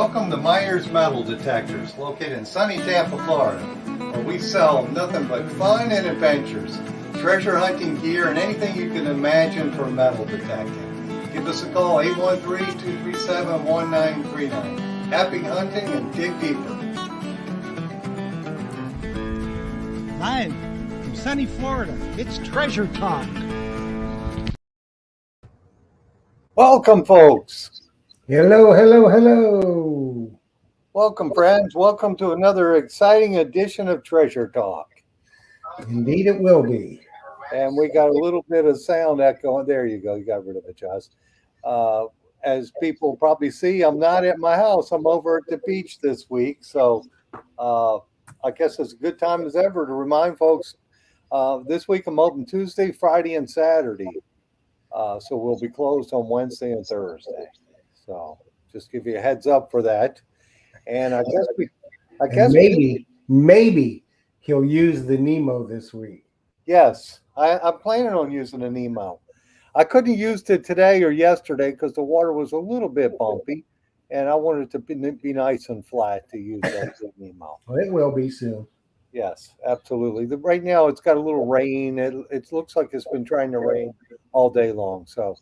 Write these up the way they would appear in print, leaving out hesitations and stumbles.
Welcome to Myers Metal Detectors, located in sunny Tampa, Florida, where we sell nothing but fun and adventures, treasure hunting gear, and anything you can imagine for metal detecting. Give us a call, 813-237-1939. Happy hunting and dig deeper. Live from sunny Florida, it's Treasure Talk. Welcome, folks. Hello, hello, hello. Welcome, friends. Welcome to another exciting edition of Treasure Talk. Indeed, it will be. And we got a little bit of sound echo. There you go. You got rid of it, Josh. As people probably see, I'm not at my house. I'm over at the beach this week. So I guess it's a good time as ever to remind folks, this week I'm open Tuesday, Friday, and Saturday. So we'll be closed on Wednesday and Thursday. So just give you a heads up for that. And I guess maybe he'll use the Nemo this week. Yes, I'm planning on using a Nemo. I couldn't have used it today or yesterday because the water was a little bit bumpy, and I wanted it to be nice and flat to use that Nemo. Well, it will be soon. Yes, absolutely. Right now it's got a little rain. It looks like it's been trying to rain all day long. So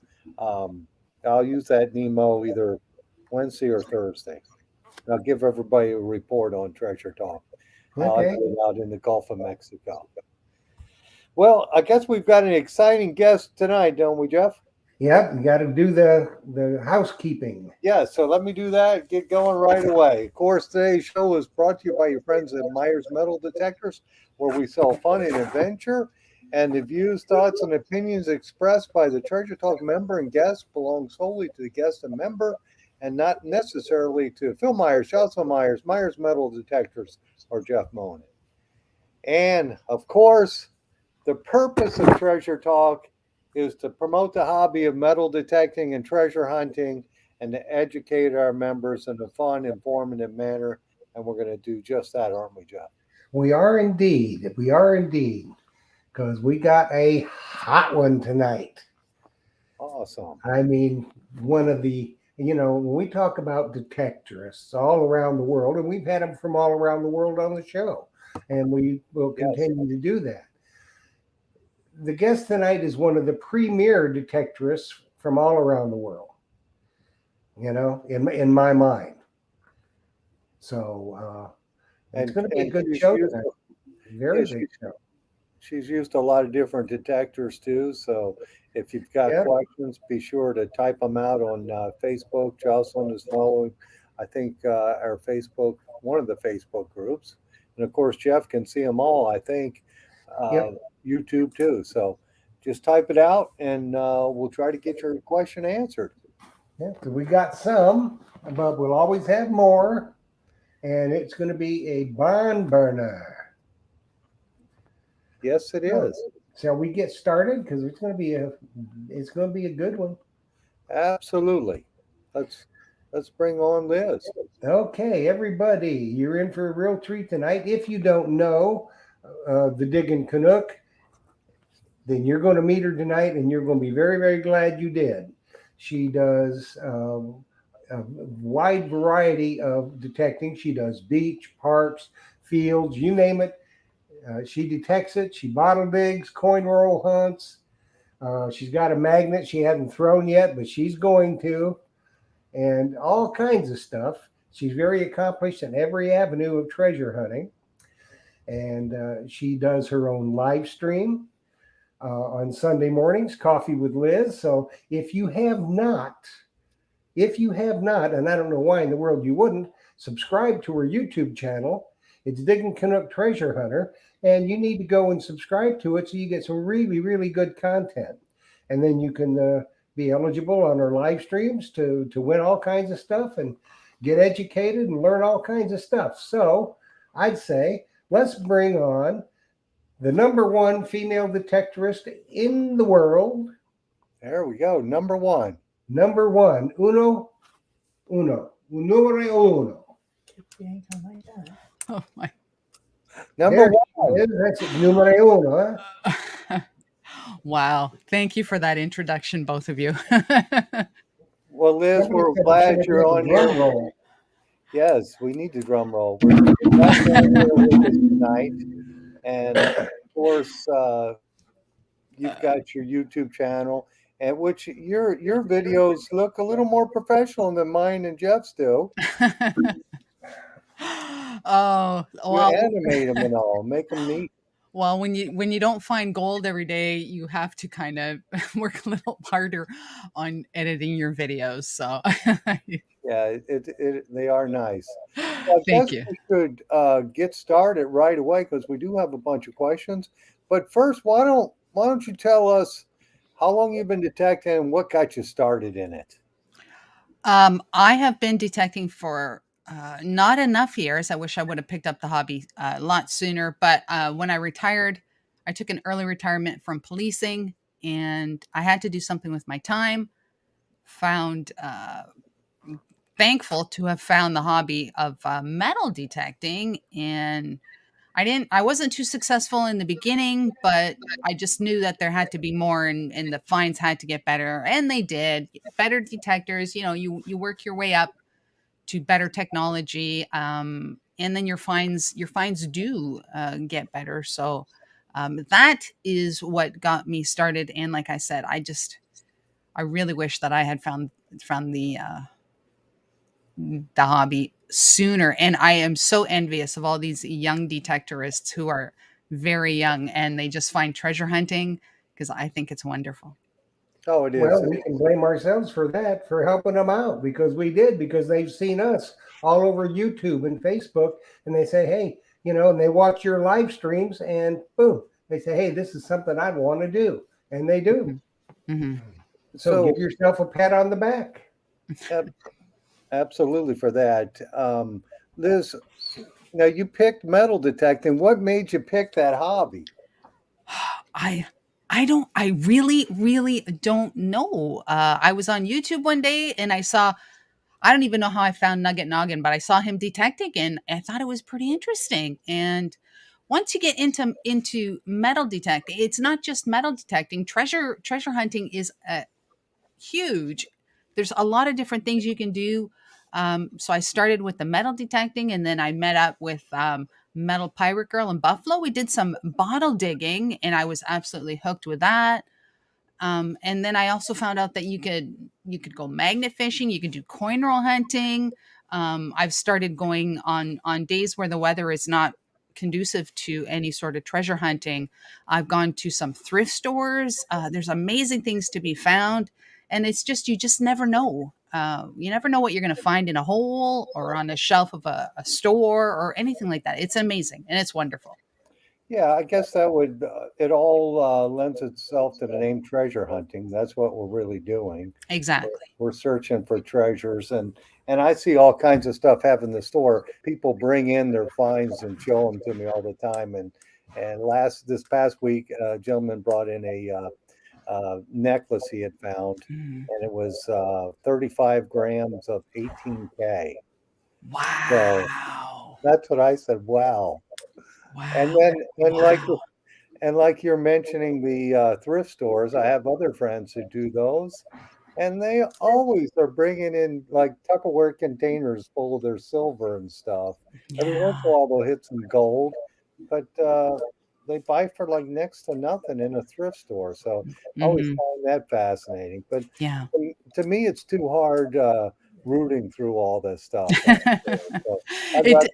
I'll use that Nemo either Wednesday or Thursday. And I'll give everybody a report on Treasure Talk. Okay. Out in the Gulf of Mexico. Well, I guess we've got an exciting guest tonight, don't we, Jeff? Yep, you got to do the housekeeping. Yeah, so let me do that. Get going right away. Of course, today's show is brought to you by your friends at Myers Metal Detectors, where we sell fun and adventure. And the views, thoughts, and opinions expressed by the Treasure Talk member and guests belong solely to the guest and member, and not necessarily to Phil Myers, Jocelyn Myers, Myers Metal Detectors, or Jeff Monin. And of course, the purpose of Treasure Talk is to promote the hobby of metal detecting and treasure hunting, and to educate our members in a fun, informative manner. And we're going to do just that, aren't we, Jeff? We are indeed. We are indeed. Because we got a hot one tonight. Awesome. I mean, one of the, when we talk about detectorists all around the world, and we've had them from all around the world on the show, and we will continue to do that. The guest tonight is one of the premier detectorists from all around the world, in my mind. So it's going to be a good show tonight. Very good show. She's used a lot of different detectors too. So if you've got questions, be sure to type them out on Facebook. Jocelyn is following, I think, our Facebook, one of the Facebook groups. And of course, Jeff can see them all, I think, YouTube too. So just type it out and we'll try to get your question answered. Yeah, so we got some, but we'll always have more. And it's going to be a barn burner. Yes, it is. Shall we get started? Because it's going to be a good one. Absolutely. Let's bring on Liz. Okay, everybody, you're in for a real treat tonight. If you don't know the Diggin' Canuck, then you're going to meet her tonight, and you're going to be very, very glad you did. She does a wide variety of detecting. She does beach, parks, fields, you name it. She detects it. She bottle digs, coin roll hunts. She's got a magnet she hasn't thrown yet, but she's going to, and all kinds of stuff. She's very accomplished in every avenue of treasure hunting, and she does her own live stream on Sunday mornings, Coffee with Liz. So if you have not, and I don't know why in the world you wouldn't, subscribe to her YouTube channel. It's Diggin' Canuck Treasure Hunter. And you need to go and subscribe to it so you get some really, really good content. And then you can be eligible on our live streams to win all kinds of stuff and get educated and learn all kinds of stuff. So I'd say let's bring on the number one female detectorist in the world. There we go. Number one. Number one. Numero uno. Oh, my. Number one. That's it. Numero uno. Huh? Wow. Thank you for that introduction, both of you. Well, Liz, we're glad you're on here. Yes, we need the drum roll. We're glad you're here with us tonight. And of course, you've got your YouTube channel, at which your videos look a little more professional than mine and Jeff's do. Oh, You well, animate them and all, make them neat. well, when you don't find gold every day, you have to kind of work a little harder on editing your videos. So, Yeah, they are nice. So I thank guess you. we should get started right away because we do have a bunch of questions. But first, why don't you tell us how long you've been detecting and what got you started in it? I have been detecting for not enough years. I wish I would have picked up the hobby a lot sooner. But when I retired, I took an early retirement from policing, and I had to do something with my time. Found Thankful to have found the hobby of metal detecting, and I wasn't too successful in the beginning, but I just knew that there had to be more, and the finds had to get better, and they did. Better detectors, you work your way up to better technology, and then your finds do get better. So that is what got me started. And like I said, I really wish that I had found the hobby sooner. And I am so envious of all these young detectorists who are very young and they just find treasure hunting, because I think it's wonderful. Oh, it is. Well, we can blame ourselves for that, for helping them out because we did, because they've seen us all over YouTube and Facebook, and they say, hey, and they watch your live streams, and boom, they say, hey, this is something I'd want to do, and they do. Hmm. So So give yourself a pat on the back. ab- absolutely for that. Liz, now you picked metal detecting. What made you pick that hobby? I I really don't know. I was on YouTube one day and I don't even know how I found Nugget Noggin, but I saw him detecting and I thought it was pretty interesting. And once you get into metal detecting, it's not just metal detecting. Treasure hunting is huge. There's a lot of different things you can do. So I started with the metal detecting, and then I met up with Metal Pirate Girl in Buffalo. We did some bottle digging, and I was absolutely hooked with that. And then I also found out that you could go magnet fishing, you could do coin roll hunting. I've started going on days where the weather is not conducive to any sort of treasure hunting. I've gone to some thrift stores. There's amazing things to be found, and it's just you just never know. You never know what you're going to find in a hole or on the shelf of a store or anything like that. It's amazing and it's wonderful. Yeah, I guess that would it all lends itself to the name treasure hunting. That's what we're really doing. Exactly. We're searching for treasures, and I see all kinds of stuff happen in the store. People bring in their finds and show them to me all the time. And this past week, a gentleman brought in a necklace he had found, Mm. and it was 35 grams of 18K. So Wow. that's what I said. Wow. And Wow. then Wow. and like you're mentioning the thrift stores, I have other friends who do those, and they always are bringing in like Tupperware containers full of their silver and stuff. Every once in a Yeah. while, they'll hit some gold, but they buy for like next to nothing in a thrift store. So I always Mhm. find that fascinating. But Yeah. to me, it's too hard rooting through all this stuff. So I'd It rather,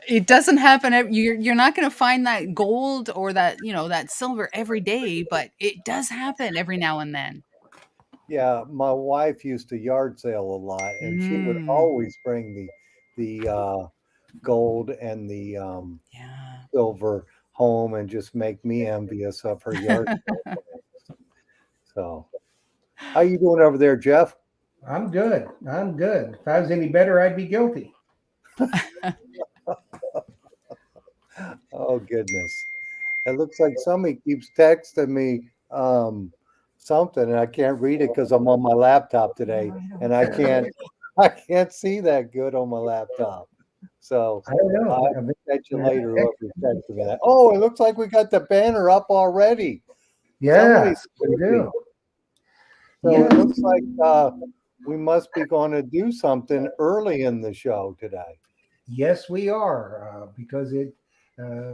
it doesn't happen you're not gonna find that gold or that silver every day, but it does happen every now and then. yeah, my wife used to yard sale a lot, and she would Mm. always bring the gold and the Yeah. silver home and just make me envious of her yard sale finds. So, how you doing over there, Jeff? I'm good. I'm good. If I was any better, I'd be guilty. Oh goodness, it looks like somebody keeps texting me something, and I can't read it because I'm on my laptop today, and I can't I can't see that good on my laptop. So I don't know. I'll I've been catch you getting later. text. Whoever texted me that. Oh, it looks like we got the banner up already. Somebody's Yes, we moving. do. So it Yes. looks like we must be going to do something early in the show today. Yes, we are, because uh,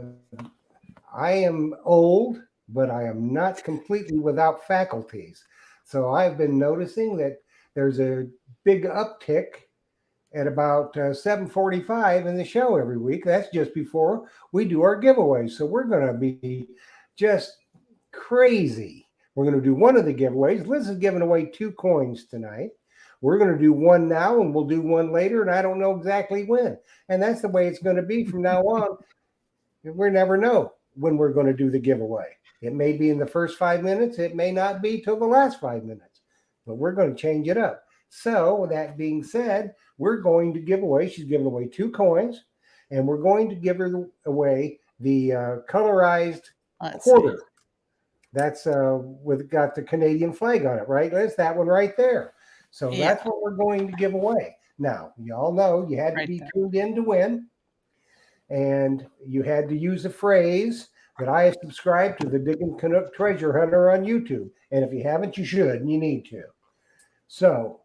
I am old, but I am not completely without faculties. So I've been noticing that there's a big uptick at about 7:45 in the show every week. That's just before we do our giveaways. So we're going to be just crazy. We're going to do one of the giveaways. Liz is giving away 2 coins tonight. We're going to do one now and we'll do one later, and I don't know exactly when. And that's the way it's going to be from now on. We never know when we're going to do the giveaway. It may be in the first 5 minutes, it may not be till the last 5 minutes, but we're going to change it up. So, with that being said, we're going to give away, she's giving away 2 coins, and we're going to give her away the colorized Let's see. quarter. That's with got the Canadian flag on it, right? That's that one right there. So Yeah. that's what we're going to give away. Now, you all know you had to Right be there. tuned in to win, and you had to use a phrase that I have subscribed to the Diggin' Canuck Treasure Hunter on YouTube. And if you haven't, you should, and you need to. So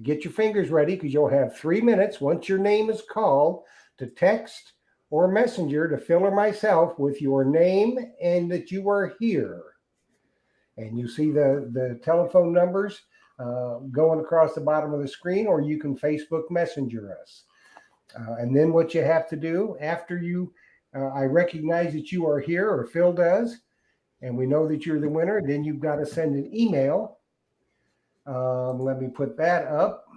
get your fingers ready because you'll have 3 minutes once your name is called to text or messenger to Phil or myself with your name and that you are here. And you see the telephone numbers going across the bottom of the screen, or you can Facebook Messenger us. And then what you have to do after I recognize that you are here, or Phil does, and we know that you're the winner, then you've got to send an email. Let me put that up.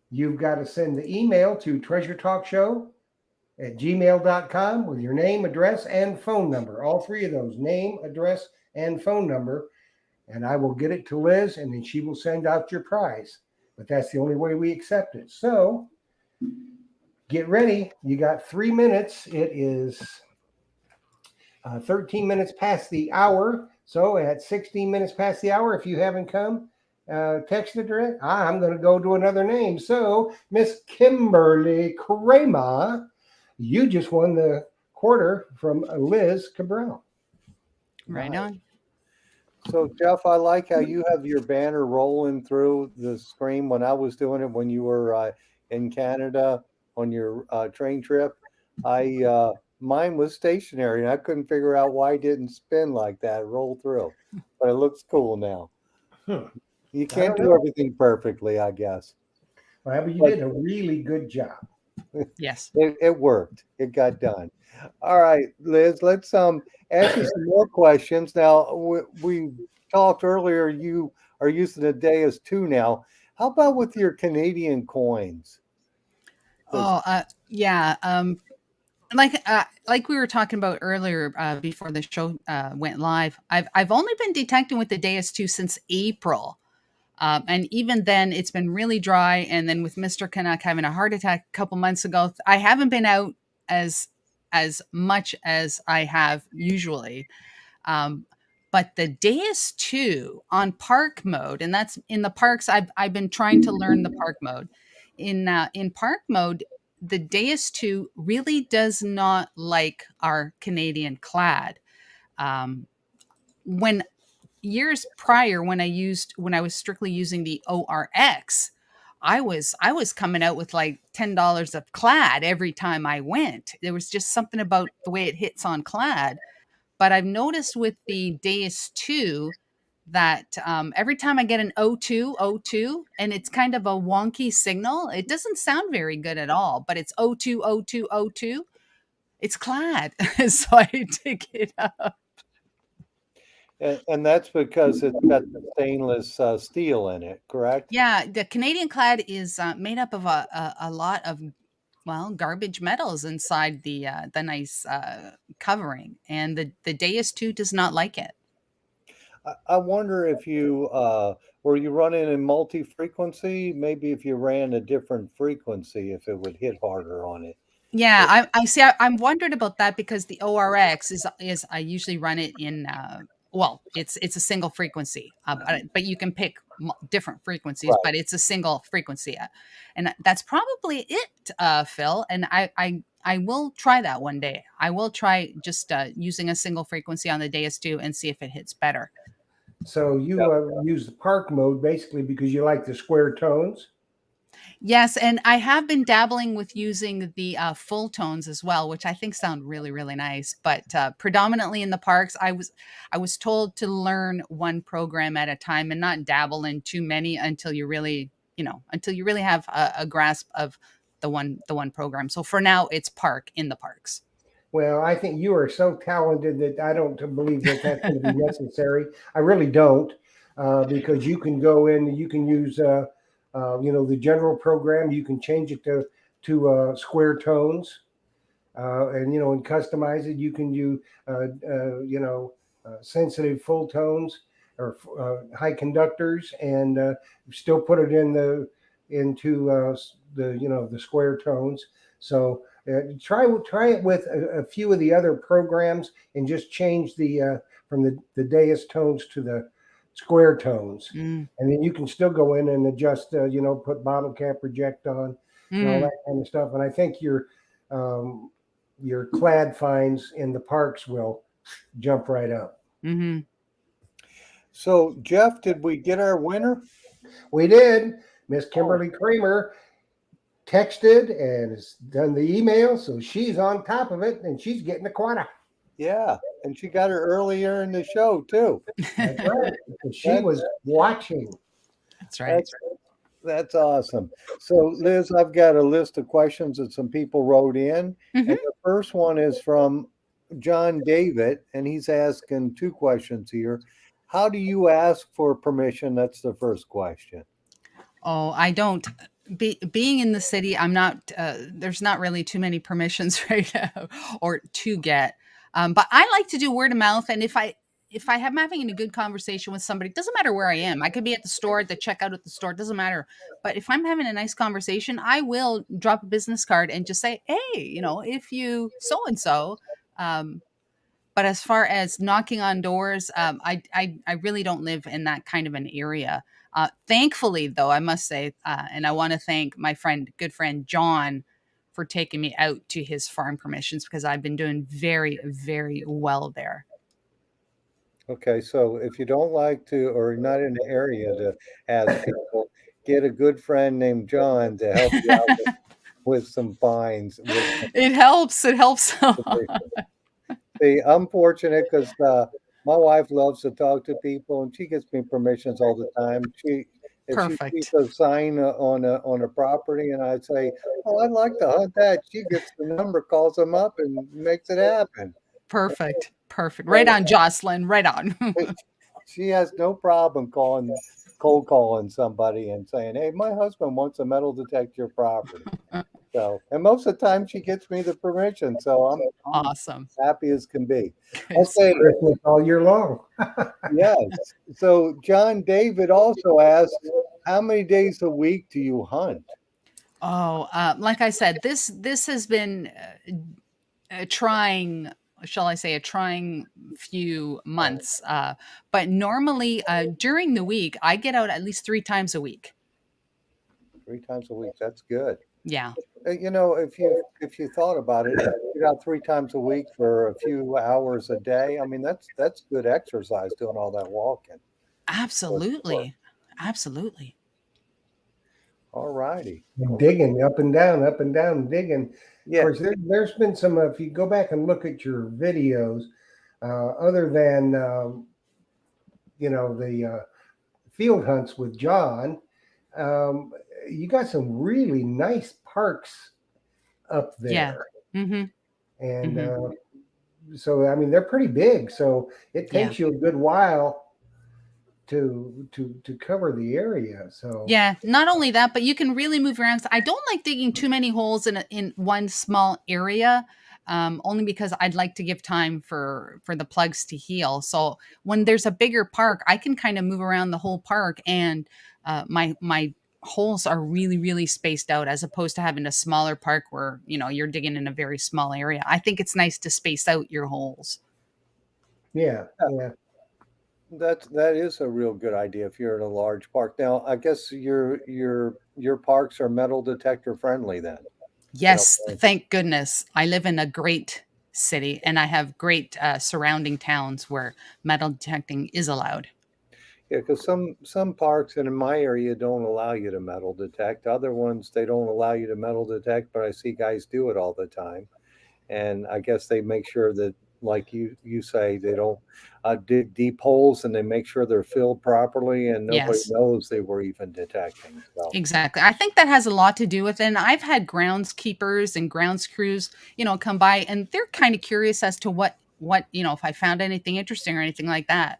You've got to send the email to treasuretalkshow@gmail.com with your name, address, and phone number. All three of those: name, address, and phone number. And I will get it to Liz, and then she will send out your prize. But that's the only way we accept it. So get ready. You got 3 minutes. It is 13 minutes past the hour. So at 16 minutes past the hour, if you haven't come, text it direct. I'm going to go to another name. So Miss Kimberly Crema, you just won the quarter from Liz Cabral. Right on. So, Jeff, I like how you have your banner rolling through the screen. When I was doing it when you were in Canada on your train trip, mine was stationary, and I couldn't figure out why it didn't spin like that, roll through. But it looks cool now. You can't do everything perfectly, I guess. Well, but you did a really good job. Yes. It worked. It got done. All right, Liz, let's ask you some more questions. Now, we talked earlier, you are using a day as 2 now. How about with your Canadian coins? Oh, yeah. Like we were talking about earlier before the show went live. I've only been detecting with the DS2 since April. And even then, it's been really dry. And then with Mr. Canuck having a heart attack a couple months ago, I haven't been out as much as I have usually. But the DS2 on park mode, and that's in the parks. I've been trying to learn the park mode. In park mode, the DS2 really does not like our Canadian clad. When years prior, when I was strictly using the ORX, I was coming out with like $10 of clad every time I went. There was just something about the way it hits on clad. But I've noticed with the Deus 2 that every time I get an O2, and it's kind of a wonky signal, it doesn't sound very good at all, but it's O2, O2, O2. It's clad. So I dig it up. And that's because it's got the stainless steel in it, correct? Yeah, the Canadian clad is made up of a lot of garbage metals inside the nice covering, and the Deus 2 does not like it. I wonder if you were you running in multi-frequency? Maybe if you ran a different frequency, if it would hit harder on it. Yeah, I see. I'm wondered about that because the ORX is I usually run it in. It's a single frequency, but you can pick different frequencies, Right. but it's a single frequency, and that's probably it, Phil. And I will try that one day. I will try just using a single frequency on the DS2 and see if it hits better. So you use the park mode basically because you like the square tones. Yes, and I have been dabbling with using the full tones as well, which I think sound really, really nice. But predominantly in the parks, I was told to learn one program at a time and not dabble in too many until you really, until you really have a grasp of the one program. So for now, it's park in the parks. Well, I think you are so talented that I don't believe that that's going to be necessary. I really don't, because you can go in, you can use, the general program. You can change it to square tones, and customize it. You can do, sensitive full tones or high conductors, and still put it into the square tones. So try it with a few of the other programs and just change from the dais tones to the square tones, Mm, and then you can still go in and adjust. Put bottle cap project on and all mm, that kind of stuff. And I think um, your clad finds in the parks will jump right up. hmm. So, Jeff, did we get our winner? We did. Miss Oh, Kimberly Kramer texted and has done the email, so she's on top of it and she's getting a quota. yeah. And she got her earlier in the show, too. That's right. Because she That, was watching. That's right. that's That's awesome. So, Liz, I've got a list of questions that some people wrote in. And Hmm. the first one is from John David, and he's asking two questions here. How do you ask for permission? That's the first question. Oh, I don't. Being in the city, I'm not. There's not really too many permissions right now, or to get. But I like to do word of mouth, and if I am having a good conversation with somebody, it doesn't matter where I am. I could be at the store, at the checkout at the store. It doesn't matter. But if I'm having a nice conversation, I will drop a business card and just say, "Hey, if you so and so." But as far as knocking on doors, I really don't live in that kind of an area. Thankfully, though, I must say, and I want to thank my good friend John, for taking me out to his farm permissions because I've been doing very, very well there. Okay, so if you don't like to, or you're not in the area to ask people, get a good friend named John to help you out with some fines, with some It helps. It helps a lot. information. See, I'm fortunate because my wife loves to talk to people, and she gets me permissions all the time. If she sees Perfect. a sign on a property, and I say, "Oh, I'd like to hunt that," she gets the number, calls them up, and makes it happen. Perfect. Perfect. Right So on, Jocelyn. Right on. she has no problem cold calling somebody and saying, "Hey, my husband wants to metal detect your property." So, and most of the time, she gets me the permission, so I'm Awesome. happy as can be. Good It's Okay, stuff. Christmas all year long. yes. So John David also asks, how many days a week do you hunt? Oh, like I said, this has been trying, shall I say, a trying few months. But normally during the week, I get out at least 3 times a week. 3 times a week. That's good. Yeah, If you thought about it, you got 3 times a week for a few hours a day. I mean, that's good exercise doing all that walking. For sure. absolutely. Absolutely. All righty. Digging up and down, digging. Of Yeah. course, there's been some, if you go back and look at your videos, other than, the field hunts with John, um, you got some really nice parks up Yeah. there. Mm-hmm. And Mm-hmm. so, I mean, they're pretty big. So it Yeah. takes you a good while to cover the area. So, Yeah, not only that, but you can really move around. I don't like digging too many holes in one small area, only because I'd like to give time for the plugs to heal. So when there's a bigger park, I can kind of move around the whole park, and my holes are really really spaced out, as opposed to having a smaller park where you're digging in a very small area. I think it's nice to space out your holes. yeah, Yeah, yeah. that is a real good idea if you're in a large park. Now, I guess your parks are metal detector friendly then. You know, Yes, thank goodness. I live in a great city and I have great surrounding towns where metal detecting is allowed. Yeah, because some parks and in my area don't allow you to metal detect. Other ones they don't allow you to metal detect, but I see guys do it all the time. And I guess they make sure that, like you say, they don't dig deep holes, and they make sure they're filled properly, and nobody Yes. knows they were even detecting. So Exactly. I think that has a lot to do with it. And I've had groundskeepers and grounds crews, come by and they're kind of curious as to what, if I found anything interesting or anything like that.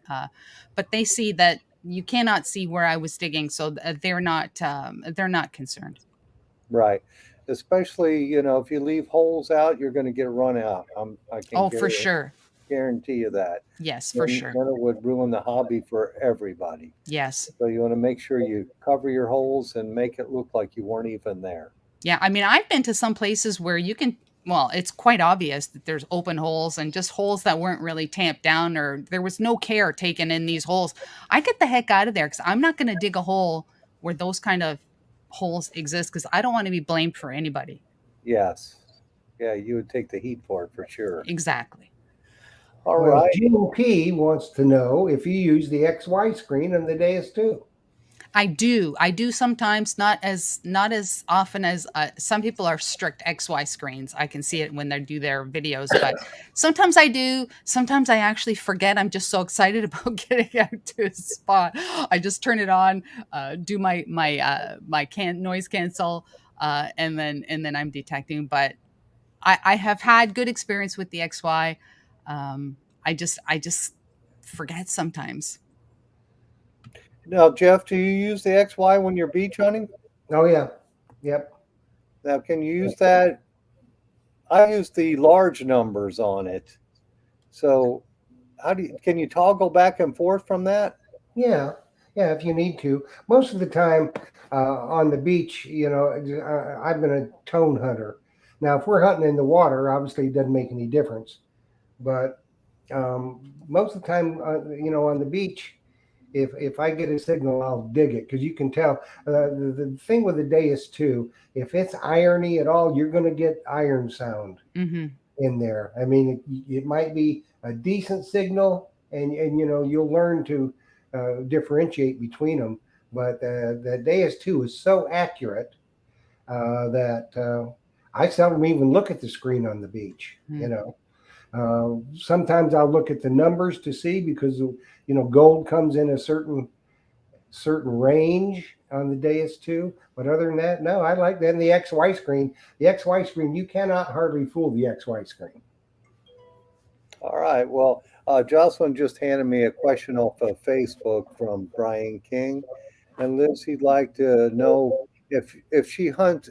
But they see that you cannot see where I was digging, so they're not concerned. right, especially if you leave holes out, you're going to get run out. I can Oh, for sure. guarantee you that. Yes, for sure. Then it would ruin the hobby for everybody. Yes. So you want to make sure you cover your holes and make it look like you weren't even there. Yeah, I mean, I've been to some places where it's quite obvious that there's open holes and just holes that weren't really tamped down or there was no care taken in these holes. I get the heck out of there because I'm not going to dig a hole where those kind of holes exist because I don't want to be blamed for anybody. Yes. Yeah, you would take the heat for it for sure. Exactly. All Well, right. Gene P wants to know if you use the XY screen on the Deus too. I do. I do sometimes, not as often as some people are strict XY screens. I can see it when they do their videos, but sometimes I do. Sometimes I actually forget. I'm just so excited about getting out to a spot. I just turn it on, do my noise cancel, and then I'm detecting. But I have had good experience with the XY. I just forget sometimes. Now, Jeff, do you use the XY when you're beach hunting? Oh yeah, yep. Now, can you use that? I use the large numbers on it. So, can you toggle back and forth from that? Yeah, yeah, if you need to. Most of the time on the beach, I've been a tone hunter. Now, if we're hunting in the water, obviously it doesn't make any difference. But most of the time, on the beach, if I get a signal, I'll dig it because you can tell. The thing with the Deus too, if it's irony at all, you're going to get iron sound Hmm. in there. I mean, it might be a decent signal, and you'll learn to differentiate between them. But the Deus 2 is so accurate that I seldom even look at the screen on the beach. Sometimes I'll look at the numbers to see because gold comes in a certain range on the Deus 2. But other than that, no, I like that. And the XY screen, you cannot hardly fool the XY screen. All right. Well, Jocelyn just handed me a question off of Facebook from Brian King, and Liz, he'd like to know if you hunt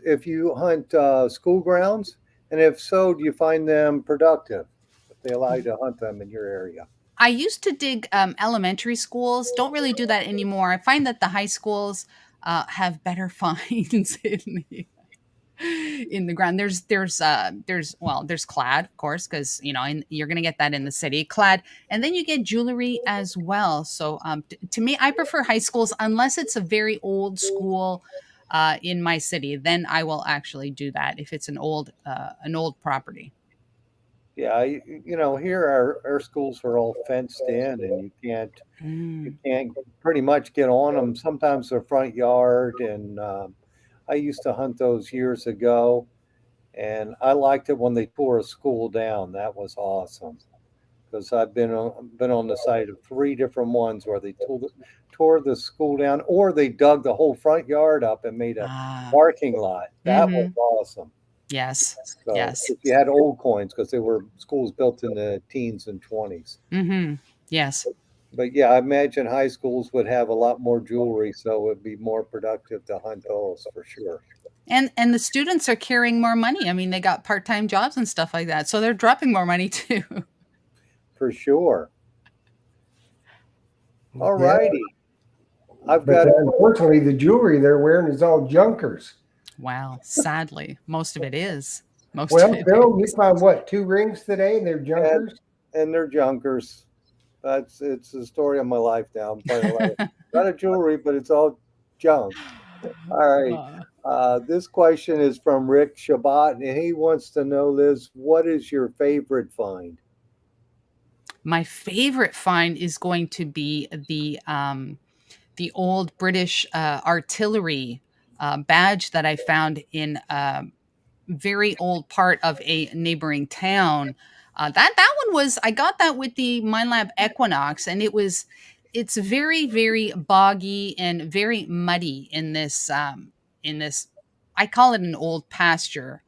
school grounds, and if so, do you find them productive? If they allow you to hunt them in your area? I used to dig elementary schools. Don't really do that anymore. I find that the high schools have better finds in the ground. There's clad, of course, because you're gonna get that in the city, clad, and then you get jewelry as well. So to me, I prefer high schools unless it's a very old school in my city. Then I will actually do that if it's an old property. Yeah, here our schools are all fenced in, and you Mm. can't pretty much get on them. Sometimes their front yard, and I used to hunt those years ago, and I liked it when they tore a school down. That was awesome because I've been on the site of three different ones where they tore the school down, or they dug the whole front yard up and made a Ah. parking lot. That was Hmm. awesome. Yes. So Yes. if you had old coins, because they were schools built in the teens and 20s. Hmm. Yes. But yeah, I imagine high schools would have a lot more jewelry, so it would be more productive to hunt those for sure. And the students are carrying more money. I mean, they got part-time jobs and stuff like that. So they're dropping more money too. For sure. All Yeah, righty. I've but got a unfortunately, the jewelry they're wearing is all junkers. Wow, sadly, most of it is. Most of Well, it Phil, you is. found what, two rings today, and they're and, junkers. and they're junkers. It's the story of my life now. I'm finding a lot of jewelry, but it's all junk. All right. Uh, This question is from Rick Shabbat, and he wants to know, Liz, what is your favorite find? my favorite find is going to be the the old British artillery badge that I found in a very old part of a neighboring town. That one was, I got that with the MindLab Equinox, and it's very very boggy and very muddy in this. I call it an old pasture.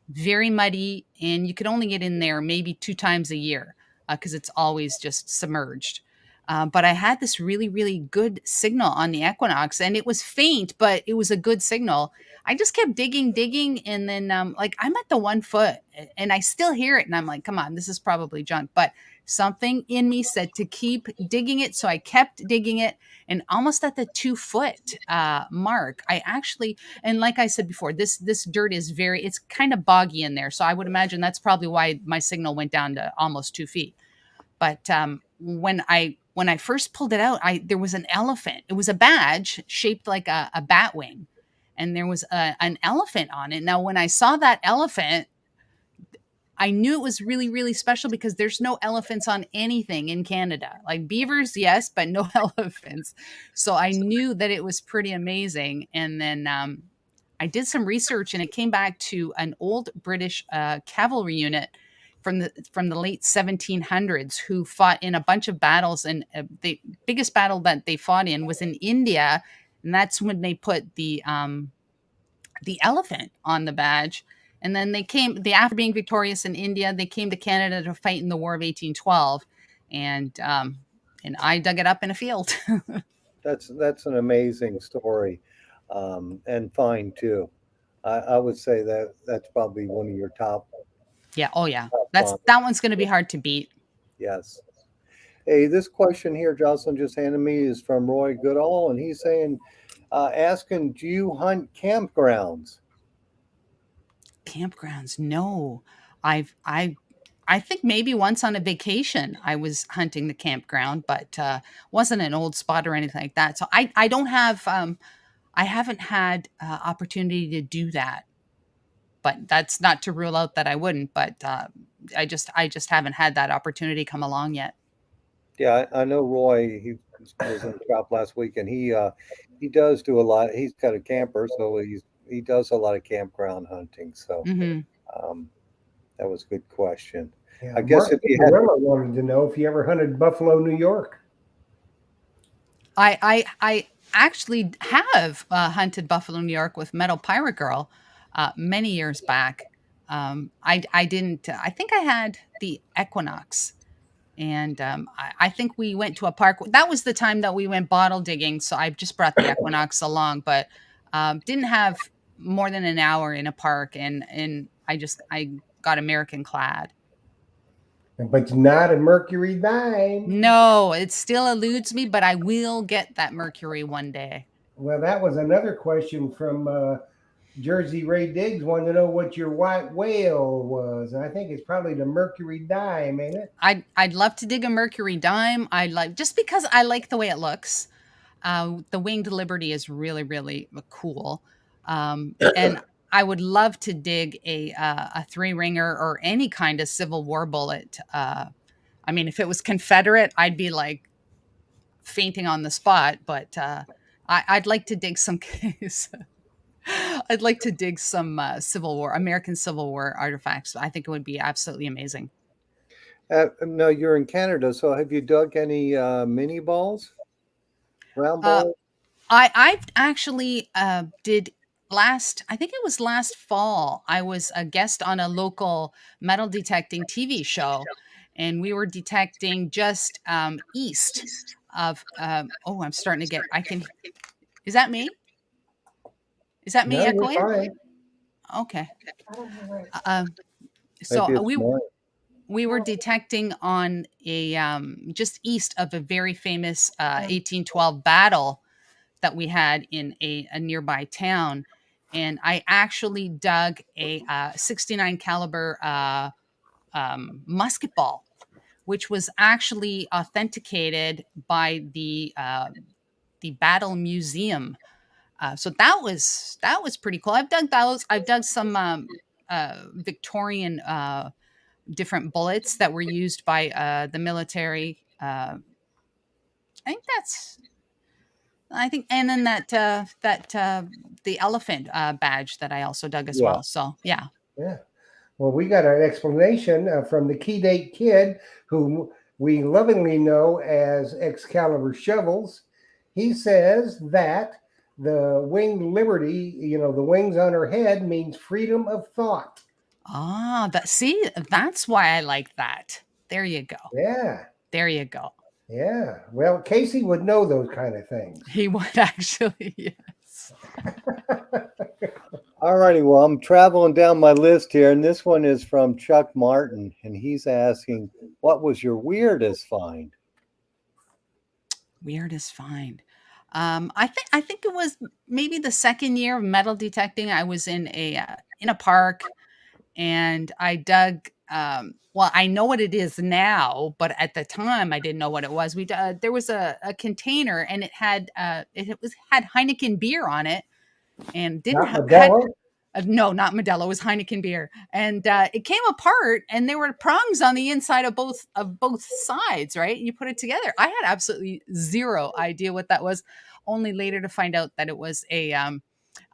Very muddy, and you could only get in there maybe 2 times a year because it's always just submerged. But I had this really, really good signal on the Equinox, and it was faint, but it was a good signal. I just kept digging, digging, and then like I'm at the 1 foot, and I still hear it, and I'm like, "Come on, this is probably junk." But something in me said to keep digging it, so I kept digging it, and almost at the 2 foot mark, I actually, and like I said before, this dirt is very, it's kind of boggy in there, so I would imagine that's probably why my signal went down to almost 2 feet. But when I first pulled it out, I there was an elephant. It was a badge shaped like a bat wing, and there was an elephant on it. Now, when I saw that elephant, I knew it was really, really special because there's no elephants on anything in Canada. Like beavers, yes, but no elephants. So I knew that it was pretty amazing. And then I did some research, and it came back to an old British cavalry unit from the late 1700s who fought in a bunch of battles. And the biggest battle that they fought in was in India, and that's when they put the elephant on the badge. And then after being victorious in India, they came to Canada to fight in the War of 1812. And I dug it up in a field. That's an amazing story, and fine too. I would say that that's probably one of your Yeah. Oh, yeah. top That one's going to be hard to beat. yes. Hey, this question here, Jocelyn just handed me, is from Roy Goodall, and he's saying, asking, do you hunt campgrounds? Campgrounds. No, I think maybe once on a vacation I was hunting the campground, but wasn't an old spot or anything like that. So I don't have I haven't had opportunity to do that. But that's not to rule out that I wouldn't. But I just haven't had that opportunity come along yet. Yeah, I know Roy. He was in the shop last week, and he does do a lot. He's got a camper, so he does a lot of campground hunting. So Hmm. um, that was a good question. Yeah, I guess Mark if you had, Gorilla wanted to know if you ever hunted Buffalo, New York. I actually have hunted buffalo, New York with Metal Pirate Girl many years back. I didn't. I think I had the Equinox, and I think we went to a park. That was the time that we went bottle digging, so I just brought the Equinox along, but didn't have more than an hour in a park, and I got American clad. But not a Mercury dime. No, it still eludes me, but I will get that Mercury one day. Well, that was another question from Jersey Ray Diggs. Wanted to know what your white whale was. And I think it's probably the Mercury dime, ain't it? I'd love to dig a Mercury dime. I like, just because I like the way it looks. The Winged Liberty is really, really cool. And I would love to dig a three ringer or any kind of Civil War bullet. I mean, if it was Confederate, I'd be like fainting on the spot. But I'd like to dig some case. I'd like to dig some American Civil War artifacts. I think it would be absolutely amazing. no, you're in Canada, so have you dug any mini balls, round Uh, balls? I've actually did last, I think it was last fall. I was a guest on a local metal detecting TV show, and we were detecting just east of. Oh, I'm starting to get. I can. Is that me? Is that me No, you're echoing? fine. Okay. Um, so Maybe it's mine. we were detecting on a just east of a very famous 1812 battle that we had in a nearby town, and I actually dug a 69 caliber musket ball, which was actually authenticated by the Battle Museum. So that was pretty cool. I've dug those. I've dug some Victorian different bullets that were used by the military. I think I think, and then the elephant badge that I also dug as Yeah. well. So yeah. Yeah. Well, we got an explanation from the Key Date Kid, whom we lovingly know as Excalibur Shovels. He says that the winged liberty, the wings on her head means freedom of thought. Ah, that's why I like that. There you go. Yeah. There you go. Yeah. Well, Casey would know those kind of things. He would actually, yes. All righty. Well, I'm traveling down my list here, and this one is from Chuck Martin, and he's asking, "What was your weirdest find?" Weirdest find. I think it was maybe the second year of metal detecting. I was in a park, and I dug. Well, I know what it is now, but at the time I didn't know what it was. There was a container, and had Heineken beer on it, and didn't Not ha- had Modelo? no, not Modelo. It was Heineken beer, and it came apart, and there were prongs on the inside of both sides. Right, you put it together. I had absolutely zero idea what that was. Only later to find out that it was a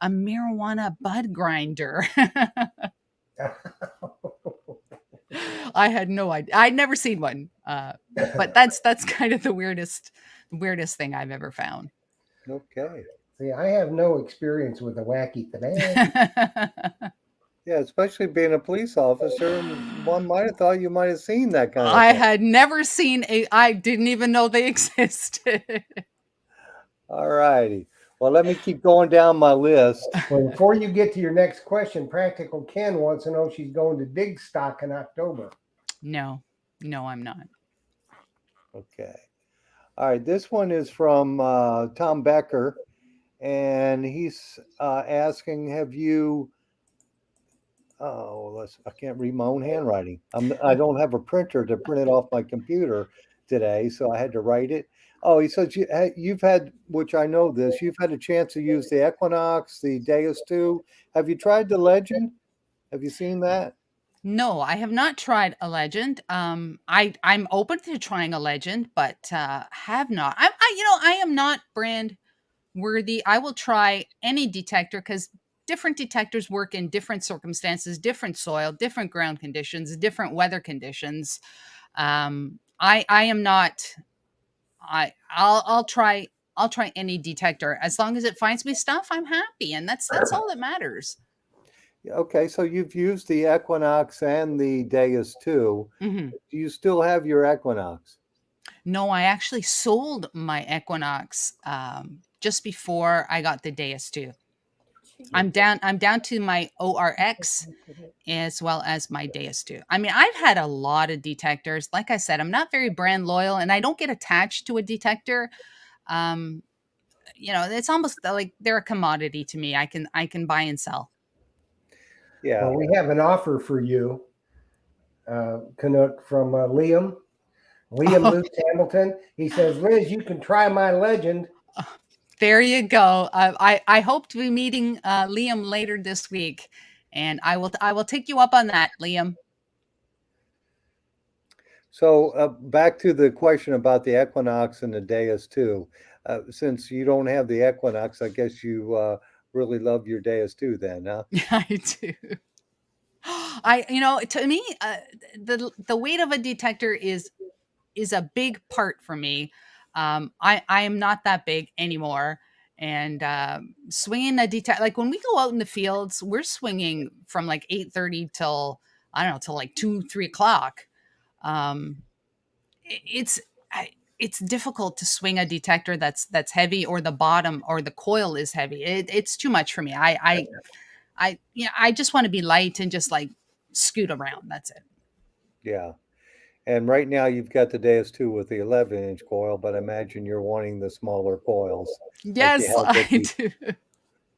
marijuana bud grinder. I had no idea. I'd never seen one, but that's kind of the weirdest thing I've ever found. Okay. See, I have no experience with a wacky thing. Yeah, especially being a police officer, and one might have thought you might have seen that kind of I thing. had never seen I didn't even know they existed. All righty. Well, let me keep going down my list. Well, before you get to your next question, Practical Ken wants to know if she's going to dig stock in October. No, no, I'm not. Okay. All right. This one is from Tom Becker, and he's asking, "Have you?" Oh, I can't read my own handwriting. I don't have a printer to print it off my computer today, so I had to write it. Oh, he says you've had, which I know this, you've had a chance to use the Equinox, the Deus 2. Have you tried the Legend? Have you seen that? No, I have not tried a legend. I'm open to trying a legend, but have not. I am not brand worthy. I will try any detector because different detectors work in different circumstances, different soil, different ground conditions, different weather conditions. I am not. I'll try any detector as long as it finds me stuff. I'm happy, and that's all that matters. Okay, so you've used the Equinox and the Deus 2. Hmm. Do you still have your Equinox? No, I actually sold my Equinox just before I got the Deus 2. I'm down to my ORX as well as my Deus 2. I mean, I've had a lot of detectors. Like I said, I'm not very brand loyal and I don't get attached to a detector. Um, it's almost like they're a commodity to me. I can buy and sell. Yeah. Well, we have an offer for you, Canuck, from Liam. Liam Luke Hamilton. He says, Liz, you can try my legend. There you go. I hope to be meeting Liam later this week, and I will take you up on that, Liam. So back to the question about the Equinox and the Deus 2. Since you don't have the Equinox, I guess you really love your Deus 2 then, huh? I do. To me, the weight of a detector is a big part for me. I am not that big anymore, and swinging a detector, like when we go out in the fields, we're swinging from like 8:30 till I don't know till like 2-3 o'clock. Um, it's it's difficult to swing a detector that's heavy or the bottom or the coil is heavy. It's too much for me. I just want to be light and just like scoot around. That's it. Yeah. And right now you've got the Deus 2 with the 11-inch coil, but I imagine you're wanting the smaller coils like you Yes, had with I the. do.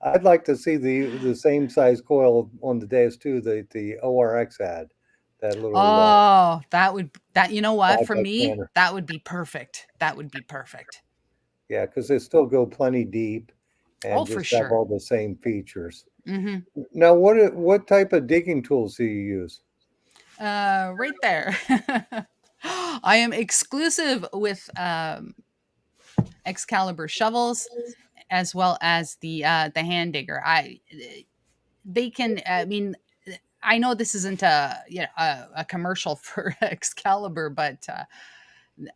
I'd like to see the same size coil on the Deus 2 that the ORX had, that little Oh, that you know what? 5 For by me, 10. that would be perfect. That would be perfect. Yeah, because they still go plenty deep Oh, and for just have sure. all the same features. Hmm. Now, what type of digging tools do you use? Right there. I am exclusive with Excalibur shovels, as well as the hand digger. They can. I mean, I know this isn't a commercial for Excalibur, but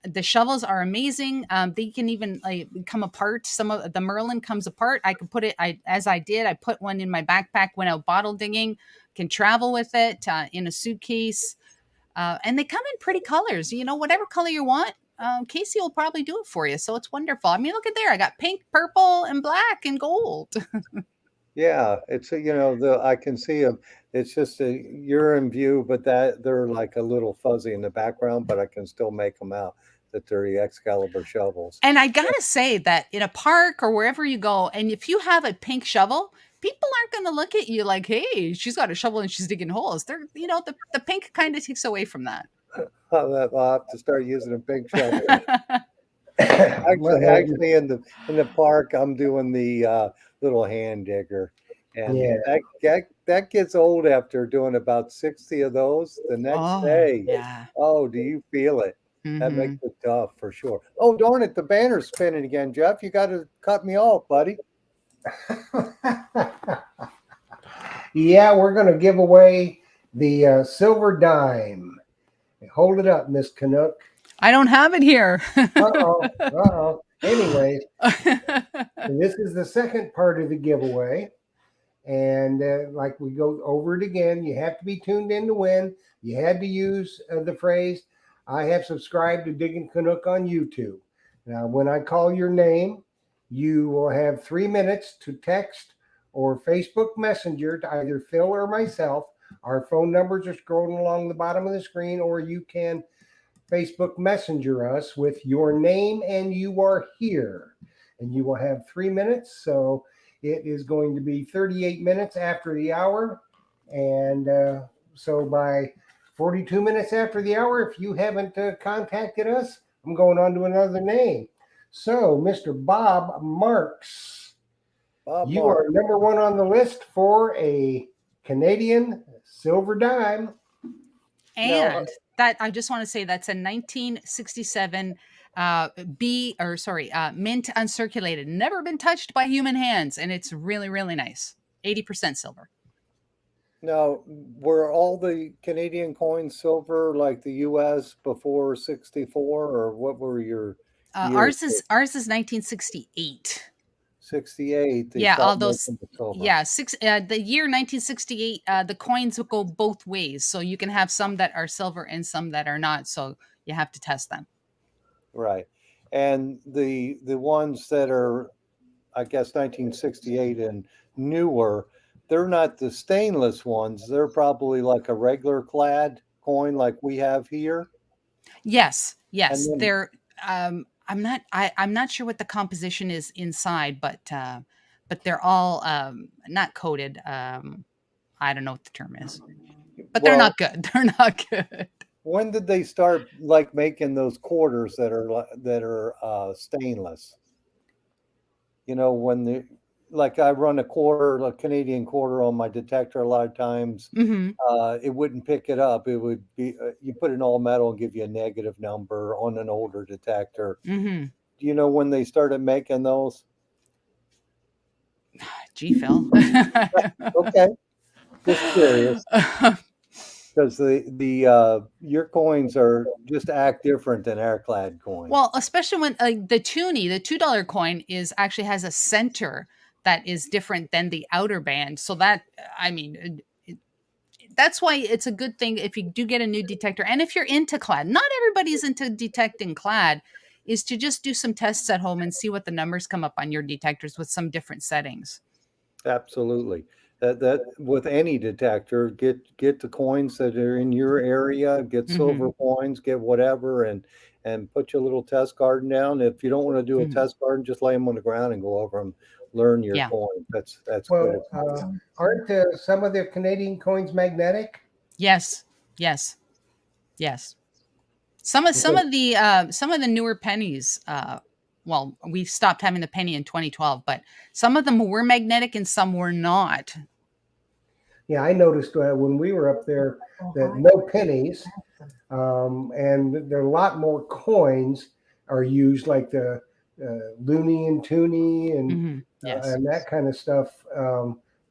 the shovels are amazing. They can even like come apart. Some of the Merlin comes apart. I can put it. As I did. I put one in my backpack. Went out bottle digging. Can travel with it in a suitcase. And they come in pretty colors. You know, whatever color you want. Casey will probably do it for you. So it's wonderful. I mean, look at there. I got pink, purple, and black and gold. Yeah, it's a, I can see them. It's just you're in view, but that they're like a little fuzzy in the background, but I can still make them out that they're the Excalibur shovels. And I gotta say that in a park or wherever you go, and if you have a pink shovel, people aren't going to look at you like, "Hey, she's got a shovel and she's digging holes." They're, the pink kind of takes away from that. I'll have to start using a pink shovel. Well, Actually, in the park, I'm doing the little hand digger, and yeah. that gets old after doing about 60 of those. The next Oh, day, yeah. oh, do you feel it? That makes Hmm. it tough for sure. Oh, darn it, the banner's spinning again, Jeff. You got to cut me off, buddy. Yeah, we're going to give away the silver dime. Hold it up, Miss Canuck. I don't have it here. Uh-oh. Uh-oh. Anyways, this is the second part of the giveaway. And like we go over it again, you have to be tuned in to win. You had to use the phrase, I have subscribed to Diggin' Canuck on YouTube. Now, when I call your name, you will have 3 minutes to text or Facebook Messenger to either Phil or myself. Our phone numbers are scrolling along the bottom of the screen, or you can Facebook Messenger us with your name and you are here. And you will have 3 minutes. So it is going to be 38 minutes after the hour. And so by 42 minutes after the hour, if you haven't contacted us, I'm going on to another name. So, Mr. Bob Marks, you Mark. are number one on the list for a Canadian silver dime. And that I just want to say that's a 1967 mint uncirculated, never been touched by human hands, and it's really, really nice. 80% silver. Now, were all the Canadian coins silver like the U.S. before 64, or what were your years? Ours is 1968. 68. They Yeah, all stopped those. making the silver. Yeah, the year 1968. The coins will go both ways, so you can have some that are silver and some that are not. So you have to test them. Right. And the ones that are, I guess, 1968 and newer, they're not the stainless ones. They're probably like a regular clad coin like we have here. Yes, yes, And then, they're. I'm not sure what the composition is inside, but they're all not coated. I don't know what the term is, but they're well, not good. They're not good. when did they start like making those quarters that are stainless? When like I run a Canadian quarter on my detector a lot of times, Hmm. it wouldn't pick it up. It would be you put an all metal and give you a negative number on an older detector. Hmm. Do you know when they started making those? Gee, Phil. Okay, just curious because the your coins are just act different than our clad coins. Well, especially when the toonie, the $2 coin actually has a center that is different than the outer band. So that, I mean, that's why it's a good thing if you do get a new detector. And if you're into clad, not everybody's into detecting clad, is to just do some tests at home and see what the numbers come up on your detectors with some different settings. Absolutely. That with any detector, get the coins that are in your area, get silver Hmm. coins, get whatever, and put your little test garden down. If you don't want to do a Hmm. test garden, just lay them on the ground and go over them. Learn your Yeah. coin. That's good. Well, aren't some of the Canadian coins magnetic? Yes. Yes. Yes. Because Some of the newer pennies, well, we stopped having the penny in 2012, but some of them were magnetic and some were not. yeah, I noticed when we were up there that no pennies, and there are a lot more coins are used, like the Looney and Tooney Yes. and that kind of stuff.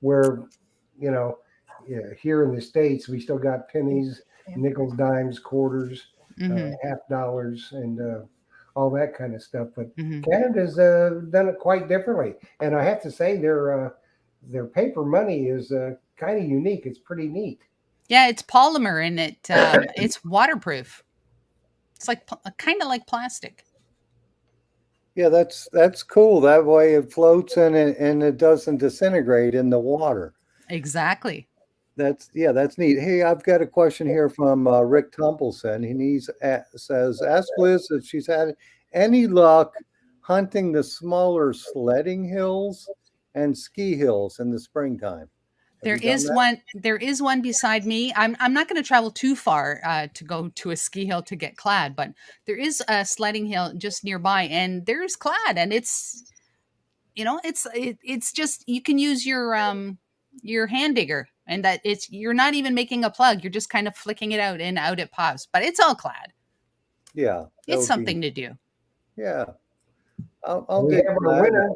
Where you know, here in the States, we still got pennies, nickels, dimes, quarters, Hmm. half dollars, and all that kind of stuff. But Hmm. Canada's done it quite differently, and I have to say their paper money is kind of unique. It's pretty neat. Yeah, it's polymer and it's waterproof. It's like kind of like plastic. Yeah, that's cool. That way it floats and it doesn't disintegrate in the water. Exactly. That's neat. Hey, I've got a question here from Rick Tumpleson. Says, ask Liz if she's had any luck hunting the smaller sledding hills and ski hills in the springtime. Have There you done is that? one. There is one beside me. I'm not going to travel too far to go to a ski hill to get clad, but there is a sledding hill just nearby, and there's clad, and it's it's just you can use your hand digger, and that it's you're not even making a plug. You're just kind of flicking it out and out it pops, but it's all clad. Yeah, that It's would be. something to do. Yeah, I'll We dig have our that. winner.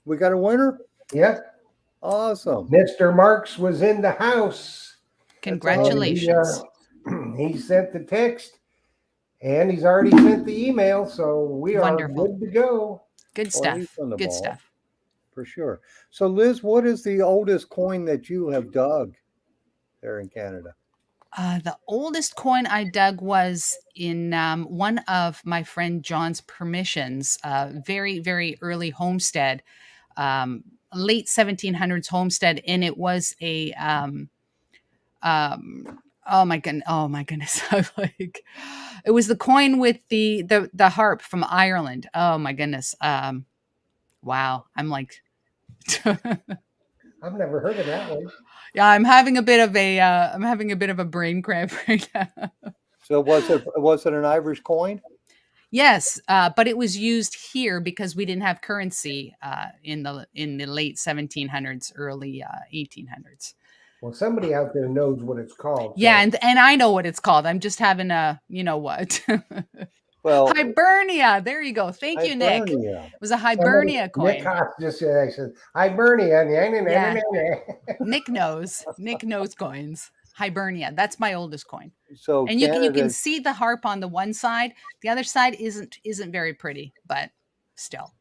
We got a winner. Yep, Awesome. Mr. Marks was in the house. That's awesome. Congratulations. He sent the text and he's already sent the email, so we are Wonderful. good to go. Good Well, he's stuff. on the Good ball stuff. for sure. So, Liz, what is the oldest coin that you have dug there in Canada? The oldest coin I dug was in one of my friend John's permissions, very, very early homestead, late 1700s homestead. And it was oh my goodness. I'm like, it was the coin with the harp from Ireland. Oh my goodness. Wow. I'm like, I've never heard of that one. yeah, I'm having a bit of a brain cramp right now. So, was it an Irish coin? Yes, but it was used here because we didn't have currency in the late 1700s, early 1800s. Well, somebody out there knows what it's called. Yeah, So and I know what it's called. I'm just having a you know what Well, Hibernia. There you go. Thank you, Nick. Hibernia. It was a somebody, Hibernia Nick coin. Haas just said, "Hi, Bernie." Yeah, Nick knows. Nick knows coins. Hibernia. That's my oldest coin. So, And you can Canada. see the harp on the one side. The other side isn't very pretty, but still.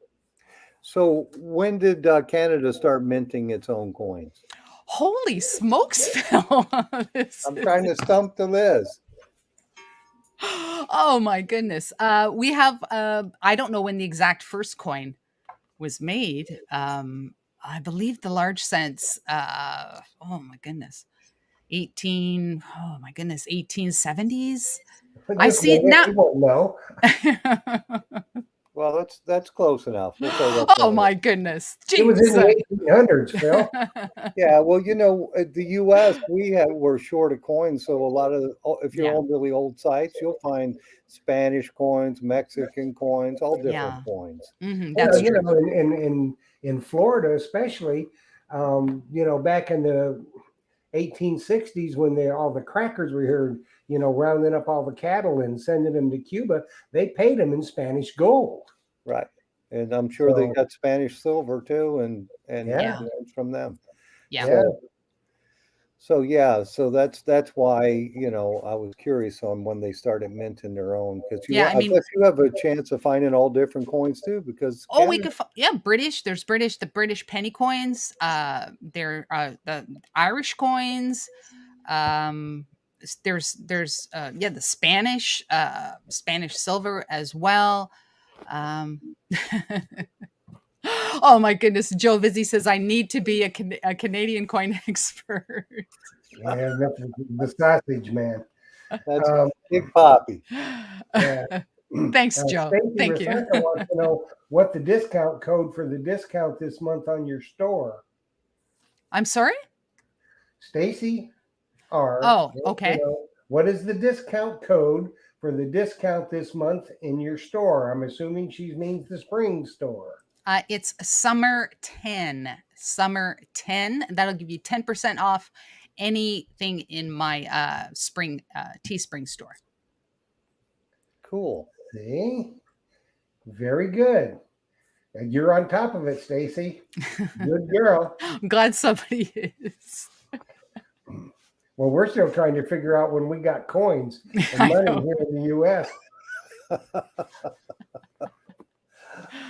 So, when did Canada start minting its own coins? Holy smokes, Phil. This I'm trying is- to stump the Liz. oh my goodness. We have I don't know when the exact first coin was made. I believe the large cents oh my goodness. 1870s. I just see it wing it. now. You won't know. Well, that's close enough. We'll say that's Oh one of my goodness. It was in Jeez. the 1800s, Phil. Yeah, well, the U.S. We're short of coins, so a lot of if you're Yeah. on really old sites, you'll find Spanish coins, Mexican coins, all different Yeah. coins. That's You true. know, in Florida, especially, back in the 1860s when all the crackers were here, rounding up all the cattle and sending them to Cuba, they paid them in Spanish gold. Right, and I'm sure they So got Spanish silver too, and yeah, Yeah. coins from them. Yeah. yeah. So yeah, so that's why I was curious on when they started minting their own because Yeah. I I mean, guess you have a chance of finding all different coins too because oh, we Canada. could, yeah, British. There's British, the British penny coins. There are the Irish coins. There's yeah, the Spanish silver as well. Um, oh my goodness, Joe Vizzi says I need to be a Canadian coin expert. Yeah, that's the sausage man. That's Um, Big Poppy. yeah. Thanks, Joe. Stacy Thank you. Rasenko wants to know what the discount code for the discount this month on your store. I'm sorry. Stacy R. Oh, wants to okay. know, what is the discount code for the discount this month in your store? I'm assuming she means the spring store. It's summer 10. Summer 10. That'll give you 10% off anything in my spring Teespring store. Cool. See? Very good. You're on top of it, Stacy. Good girl. I'm glad somebody is. Well, we're still trying to figure out when we got coins and I money know. here in the U.S.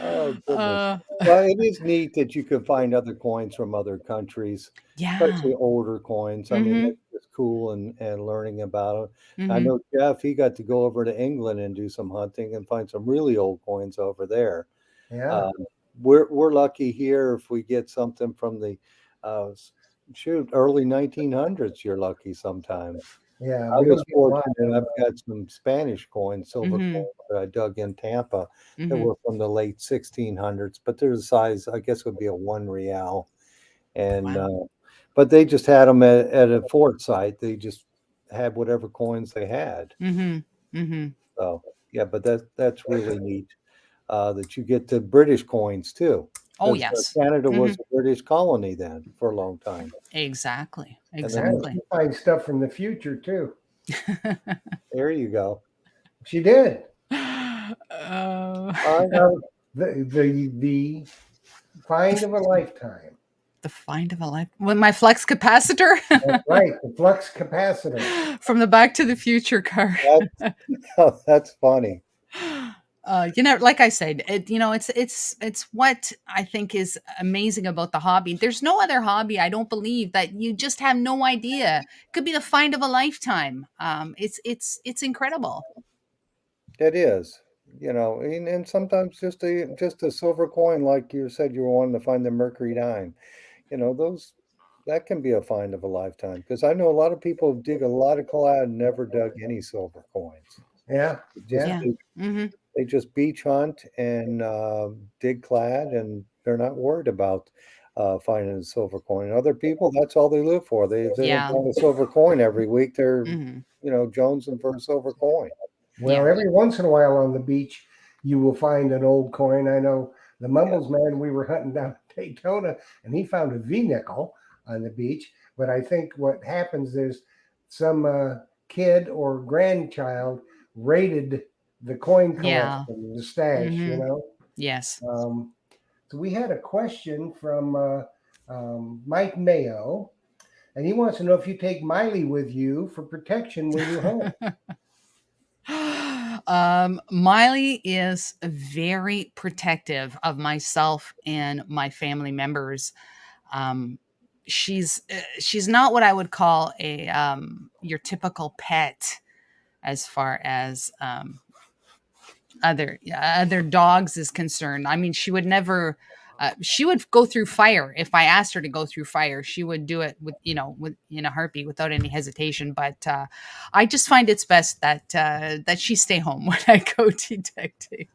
Oh goodness. Uh, Well, it is neat that you can find other coins from other countries, yeah. especially older coins. I mean, Mm-hmm. that's just cool and learning about them. I Mm-hmm. know Jeff, he got to go over to England and do some hunting and find some really old coins over there. Yeah, Um, we're lucky here if we get something from the uh, s- shoot early 1900s. You're lucky sometimes. yeah. I We was don't get a lot fortunate. of. I've got some Spanish coins, silver Mm-hmm. coins that I dug in Tampa that Mm-hmm. were from the late 1600s, but they're the size, I guess, would be a 1 real. And Wow. but they just had them at a fort site. They just had whatever coins they had. Mm-hmm. Mm-hmm. So yeah, but that's really neat that you get the British coins too, Oh because yes. Canada Mm-hmm. was a British colony then for a long time, Exactly. and Yeah, then she Exactly. finds stuff from the future too. there you go. She did. uh, I Now, the find of a lifetime. the find of a life with my flux capacitor That's right, the flux capacitor. from the Back to the Future car. that's that's funny. Like I said, it's what I think is amazing about the hobby. There's no other hobby, I don't believe, that you just have no idea. Could be the find of a lifetime. It's incredible. It is, and sometimes just a silver coin, like you said, you were wanting to find the Mercury dime. Those that can be a find of a lifetime because I know a lot of people dig a lot of clad and never dug any silver coins. Yeah, Just yeah. Yeah. Mm-hmm. they just beach hunt and dig clad, and they're not worried about finding a silver coin. Other people, that's all they live for. They if they don't Yeah. find a silver coin every week, they're Mm-hmm. jonesing for a silver coin. Well, Yeah. every once in a while on the beach, you will find an old coin. I know the Yeah. Mumbles man, we were hunting down Daytona and he found a V nickel on the beach. But I think what happens is some kid or grandchild raided the coin Yeah. collection, the stash, you Mm-hmm. know. Yes. Um, so we had a question from Mike Mayo, and he wants to know if you take Miley with you for protection when you hunt. Miley is very protective of myself and my family members. Um, she's not what I would call a your typical pet as far as other dogs is concerned. I mean, she would never. She would go through fire if I asked her to go through fire. She would do it with in a heartbeat without any hesitation. But I just find it's best that she stay home when I go detecting.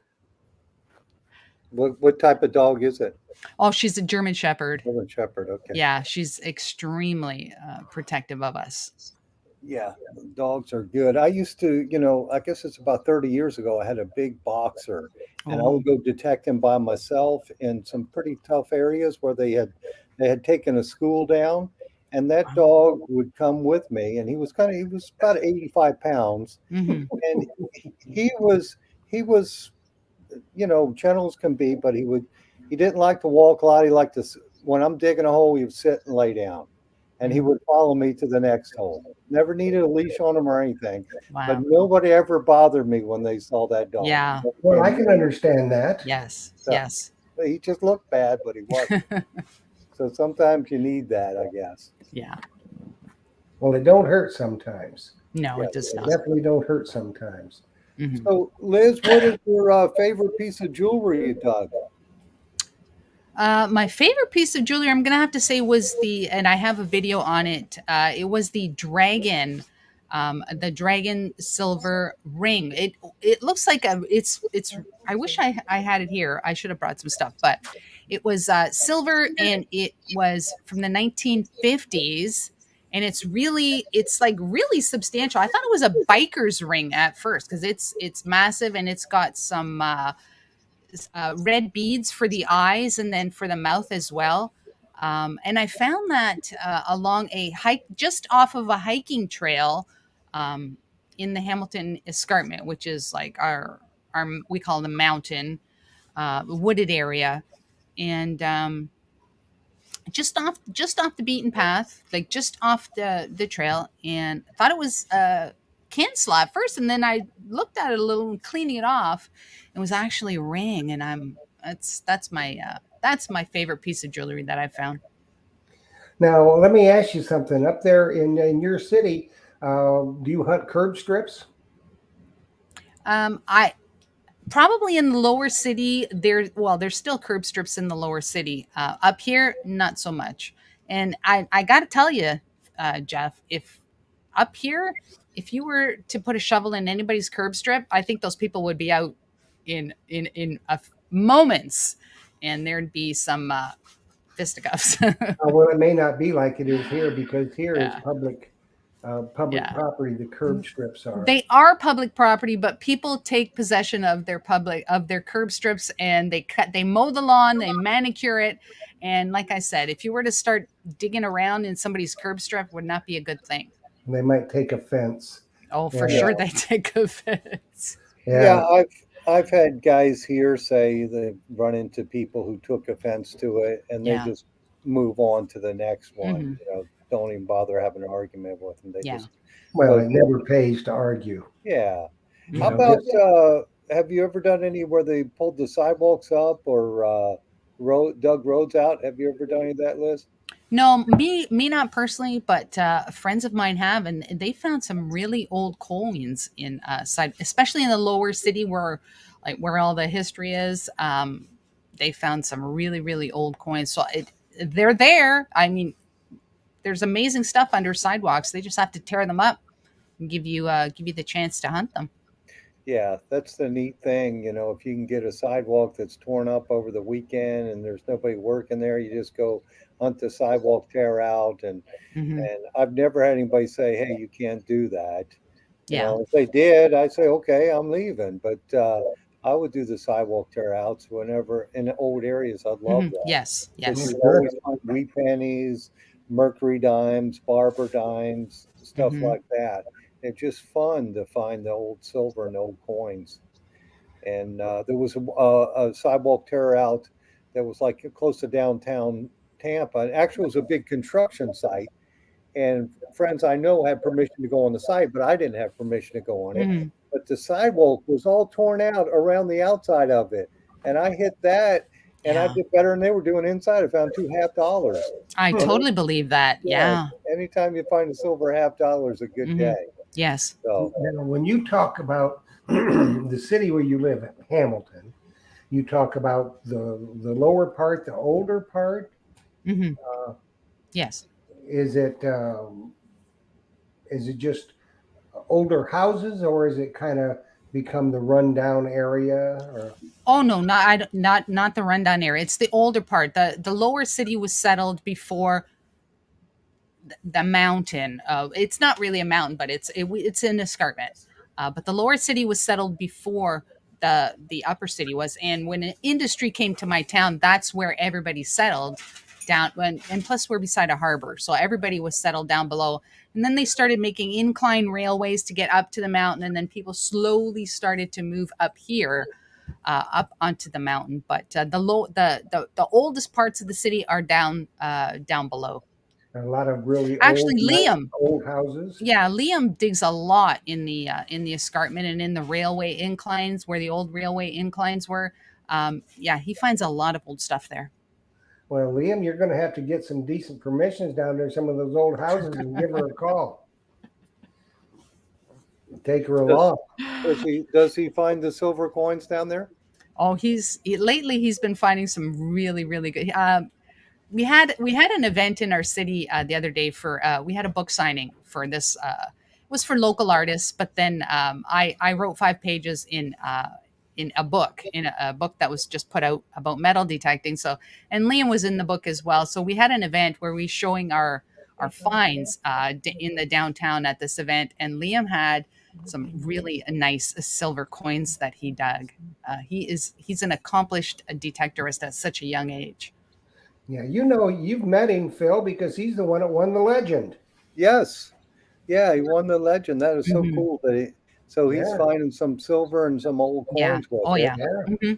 What type of dog is it? Oh, she's a German Shepherd. German Shepherd. Okay. Yeah, she's extremely protective of us. Yeah, dogs are good. I used to, I guess it's about 30 years ago, I had a big boxer and I Oh, would go detect him by myself in some pretty tough areas where they had taken a school down, and that dog would come with me, and he was about 85 pounds, mm-hmm. and he was gentle as can be, but he didn't like to walk a lot. He liked to when I'm digging a hole, he would sit and lay down, and he Mm-hmm. would follow me to the next hole. Never needed a leash on him or anything, but Wow. nobody ever bothered me when they saw that dog. Yeah. Well, I And can understand that. Yes. so, Yes. he just looked bad, but he wasn't. So sometimes you need that, I guess. Yeah. Well, it don't hurt sometimes. No, Yeah. it does It not. definitely don't hurt sometimes. Mhm. So, Liz, what is your favorite piece of jewelry you dug? My favorite piece of jewelry, I'm gonna have to say, was and I have a video on it. It was the dragon silver ring. It looks like it's. I wish I had it here. I should have brought some stuff, but it was silver and it was from the 1950s. And it's like really substantial. I thought it was a biker's ring at first because it's massive and it's got some red beads for the eyes and then for the mouth as well. And I found that along a hike just off of a hiking trail in the Hamilton Escarpment, which is like our we call the mountain. wooded area, and just off the beaten path, like just off the trail, and I thought it was cancel at first, and then I looked at it a little and cleaning it off, it was actually a ring, and that's my favorite piece of jewelry that I've found. Now, let me ask you something. Up there in your city, do you hunt curb strips? I probably in the lower city there's still curb strips in the lower city. Up here, not so much. And I got to tell you, Jeff, if up here, if you were to put a shovel in anybody's curb strip, I think those people would be out in moments, and there'd be some fisticuffs. Well, it may not be like it is here because here is Yeah, public yeah. property. The curb strips are. They are public property, but people take possession of their curb strips, and they mow the lawn, they manicure it. And like I said, if you were to start digging around in somebody's curb strip, would not be a good thing. They might take offense. Oh, for Yeah, sure they take offense. Yeah, yeah. I've had guys here say they run into people who took offense to it, and they Yeah. just move on to the next one. Mhm. Don't even bother having an argument with them. They Yeah. just Well, go it do never it. pays to argue. Yeah. You How Mhm. know, about just have you ever done any where they pulled the sidewalks up or dug roads out? Have you ever done any of that, Liz? No, me not personally, but friends of mine have, and they found some really old coins in side, especially in the lower city where all the history is. They found some really old coins, so they're there. I mean, there's amazing stuff under sidewalks. They just have to tear them up and give you the chance to hunt them. Yeah, that's the neat thing. If you can get a sidewalk that's torn up over the weekend and there's nobody working there, you just go hunt the sidewalk tear out. And Hmm. and I've never had anybody say, "Hey, you can't do that." Yeah. If they did, I'd say, "Okay, I'm leaving." But I would do the sidewalk tear outs whenever in the old areas. I'd love that Yes. because Yes. you sure. always find wheat pennies, mercury dimes, barber dimes, stuff Hmm. like that. It's just fun to find the old silver and old coins. And there was a sidewalk tear out that was like close to downtown Tampa. And actually, it was a big construction site. And friends I know had permission to go on the site, but I didn't have permission to go on it. Hmm. But the sidewalk was all torn out around the outside of it. And I hit that and I Yeah. did better than they were doing inside. I found two half dollars. I And totally believe that. yeah, Yeah. anytime you find a silver half dollar is a good Hmm. day. Yes. So Now, when you talk about the city where you live, Hamilton, you talk about the lower part, the older part. Hmm. Uh, Yes. is it is it just older houses, or is it kind of become the rundown area? Or Oh no, not the rundown area. It's the older part. The lower city was settled before the mountain. It's not really a mountain, but it's an escarpment. But the lower city was settled before the upper city was. And when an industry came to my town, that's where everybody settled down. And plus, we're beside a harbor, so everybody was settled down below. And then they started making incline railways to get up to the mountain, and then people slowly started to move up here, up onto the mountain. But the oldest parts of the city are down below. a lot of really Actually, old, nice Liam, old houses? yeah, Liam digs a lot in the escarpment and in the railway inclines where the old railway inclines were. Yeah, he finds a lot of old stuff there. Well, Liam, you're going to have to get some decent permissions down there, some of those old houses, and give her a call. Take her does, along. does he find the silver coins down there? Oh, lately he's been finding some really good. We had an event in our city the other day for we had a book signing for this. It was for local artists, but then I wrote 5 pages in a book that was just put out about metal detecting. So, and Liam was in the book as well. So we had an event where we showing our finds in the downtown at this event, and Liam had some really nice silver coins that he dug. He's an accomplished detectorist at such a young age. Yeah, you've met him, Phil, because he's the one that won the legend. Yes. Yeah, he won the legend. That is so Mhm. cool that so he's Yeah, finding some silver and some old Yeah. coins with Oh it. yeah. yeah. Hmm.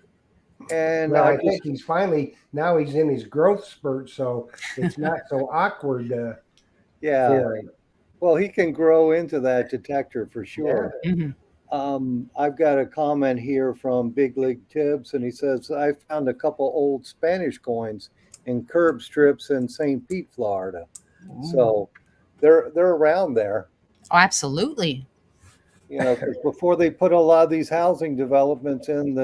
And Well, I I just, think he's finally now he's in his growth spurt, so it's not so awkward yeah, for him. well, he can grow into that detector for Yeah. sure. Hmm. I've got a comment here from Big League Tibbs, and he says, I found a couple old Spanish coins in curb strips in St. Pete, Florida. So they're around there, Oh, absolutely. because before they put a lot of these housing developments in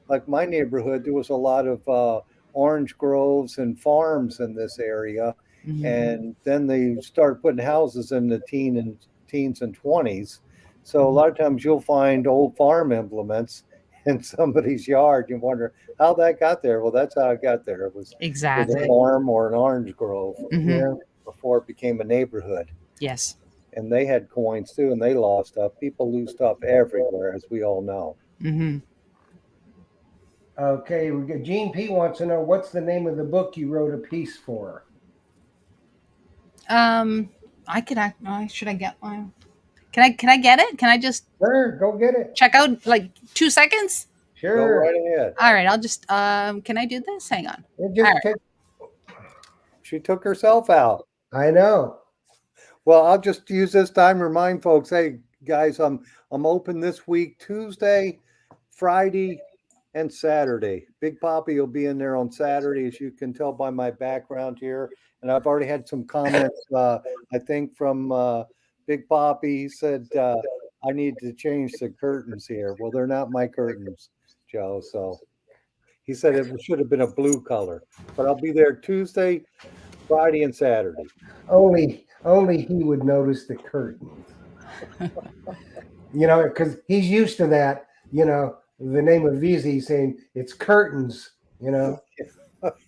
like my neighborhood, there was a lot of orange groves and farms in this area. Hmm. And then they started putting houses in the teens and 20s. So a lot of times you'll find old farm implements in somebody's yard. You wonder how that got there. Well, that's how it got there. It was a Exactly. farm or an orange grove Hmm. Yeah. before it became a neighborhood. Yes. And they had coins too, and they lost stuff. People lose stuff everywhere, as we all know. Hmm. Okay, we got Gene P wants to know what's the name of the book you wrote a piece for. Um, I could act. Should I get one? Can I get it? Can I just Sure, go get it. check out like 2 seconds? Go Sure. right ahead. All right. I'll just. Can I do this? Hang on. It All just right. take. She took herself out. I know. Well, I'll just use this time to remind folks, hey guys, I'm open this week, Tuesday, Friday, and Saturday. Big Poppy will be in there on Saturday, as you can tell by my background here. And I've already had some comments, I think, from Big Poppy. He said I need to change the curtains here. Well, they're not my curtains, Joe. So he said it should have been a blue color. But I'll be there Tuesday, Friday, and Saturday. Only he would notice the curtains. Because he's used to that. The name of Vizi saying it's curtains.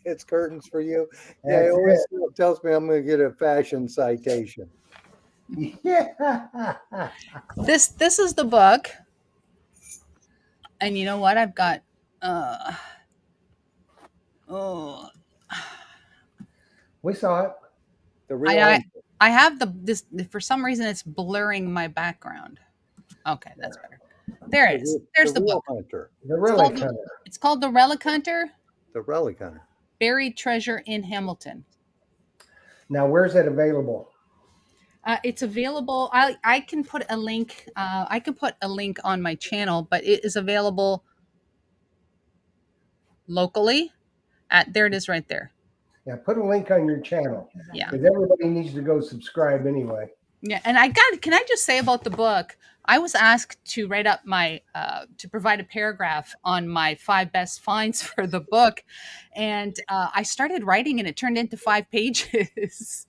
It's curtains for you. Yeah, he That's always tells me I'm going to get a fashion citation. it. Yeah. This is the book, and you know what? I've got. Oh, We saw it. The real I hunter. I have this for some reason it's blurring my background. Okay, that's better. There it is. There's The the real book. hunter. The It's relic called the, hunter. it's called The Relic Hunter: The relic hunter. Buried Treasure in Hamilton. Now, where's it available? It's available. I can put a link. I can put a link on my channel, but it is available locally. There it is, right there. Yeah, put a link on your channel Yeah. because everybody needs to go subscribe anyway. Yeah, and can I just say about the book? I was asked to write up to provide a paragraph on my 5 best finds for the book, and I started writing, and it turned into 5 pages.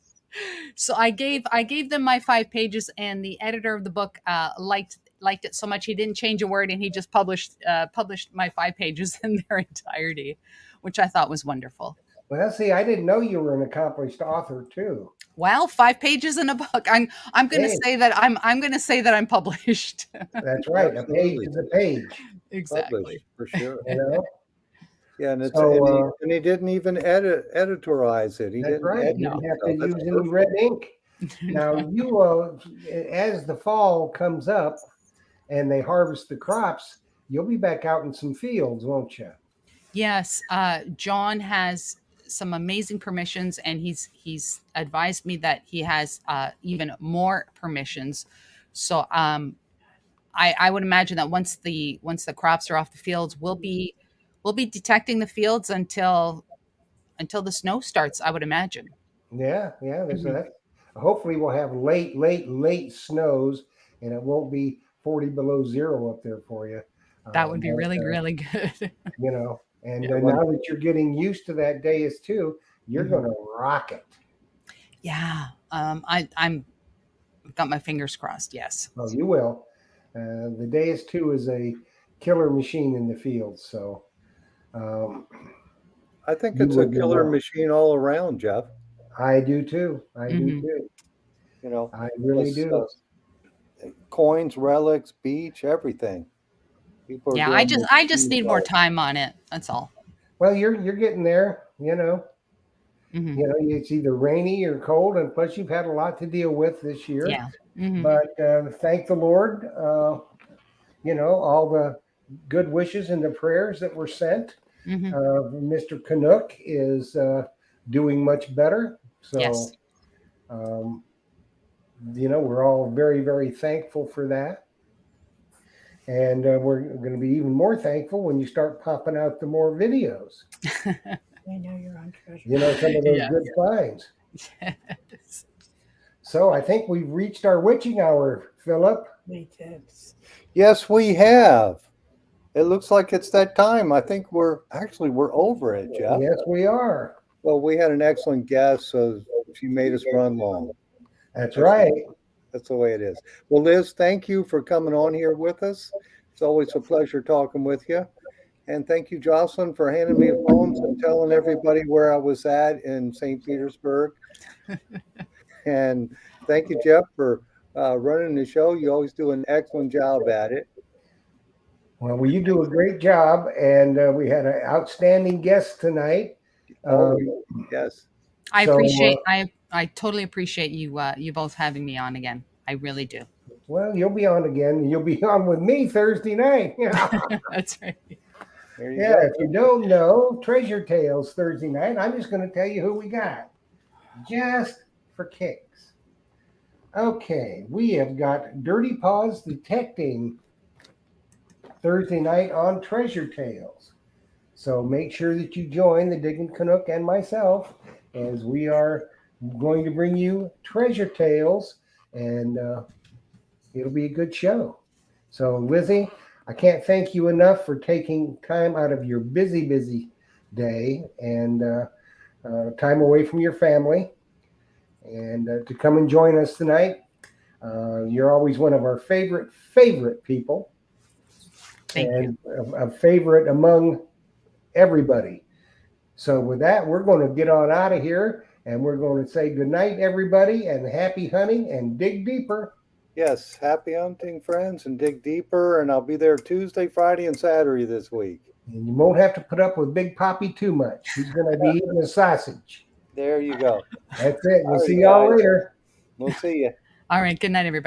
So I gave them my 5 pages, and the editor of the book liked it so much he didn't change a word, and he just published my 5 pages in their entirety, which I thought was wonderful. Well, see, I didn't know you were an accomplished author too. Well, 5 pages in a book. I'm going to Hey. say that I'm going to say that I'm published. That's right. A page Absolutely. is a page. Exactly. Published, for sure. You know. Yeah, and So, and he didn't even editorize it. He That's didn't right. edit You it. didn't have So to that's use any perfect. red ink. Now, as the fall comes up and they harvest the crops, you'll be back out in some fields, won't you? Yes, John has some amazing permissions, and he's advised me that he has even more permissions. So I would imagine that once the crops are off the fields, we'll be detecting the fields until the snow starts. I would imagine. Yeah, yeah. There's Mhm. that. Hopefully, we'll have late snows, and it won't be 40 below zero up there for you. That would be But, really really good. and Yeah, now that you're getting used to that day is too, you're Mhm. going to rock it. Yeah, I'm got my fingers crossed. Yes. Oh, you will. The Deus 2 is a killer machine in the field, so um, I think you it's a will do killer well. machine all around, Jeff. I do too. I do Mhm. too. You know, I really it's, do. coins, relics, beach, everything. People are Yeah, doing this I just huge need more time on it. That's all. Well, you're getting there. Hmm. It's either rainy or cold, and plus you've had a lot to deal with this year. Yeah. Hmm. But thank the Lord, all good wishes and the prayers that were sent. Hmm. Mr. Canuck is doing much better. Yes. So, um, we're all very, very thankful for that. And we're going to be even more thankful when you start popping out the more videos. I know you're on treasure. Some of those Yes. good finds. Yes. So I think we've reached our witching hour, Philip. Me too. Yes, we have. It looks like it's that time. I think we're over it, Jeff. Yes, we are. Well, we had an excellent guest, so she made us run long. That's right. That's the way it is. Well, Liz, thank you for coming on here with us. It's always a pleasure talking with you. And thank you, Jocelyn, for handing me the phones and telling everybody where I was at in St. Petersburg. And thank you, Jeff, for running the show. You always do an excellent job at it. Well, you do a great job, and we had an outstanding guest tonight. Yes. I So, appreciate. I totally appreciate you. You both having me on again. I really do. Well, you'll be on again. You'll be on with me Thursday night. That's right. There you Yeah, go. if you don't know, Treasure Tales Thursday night. I'm just going to tell you who we got, just for kicks. Okay, we have got Dirty Paws Detecting Thursday night on Treasure Tales. So make sure that you join the Digging Canuck and myself as we are going to bring you Treasure Tales, and it'll be a good show. So, Lizzie, I can't thank you enough for taking time out of your busy day and time away from your family and to come and join us tonight. You're always one of our favorite people. Thank you. A favorite among everybody. So with that, we're going to get on out of here and we're going to say good night, everybody, and happy hunting and dig deeper. Yes. Happy hunting, friends, and dig deeper. And I'll be there Tuesday, Friday, and Saturday this week. And you won't have to put up with Big Poppy too much. He's going to be eating a sausage. There you go. That's it. We'll All right, see y'all guys. later. We'll see you. All right. Good night, everybody.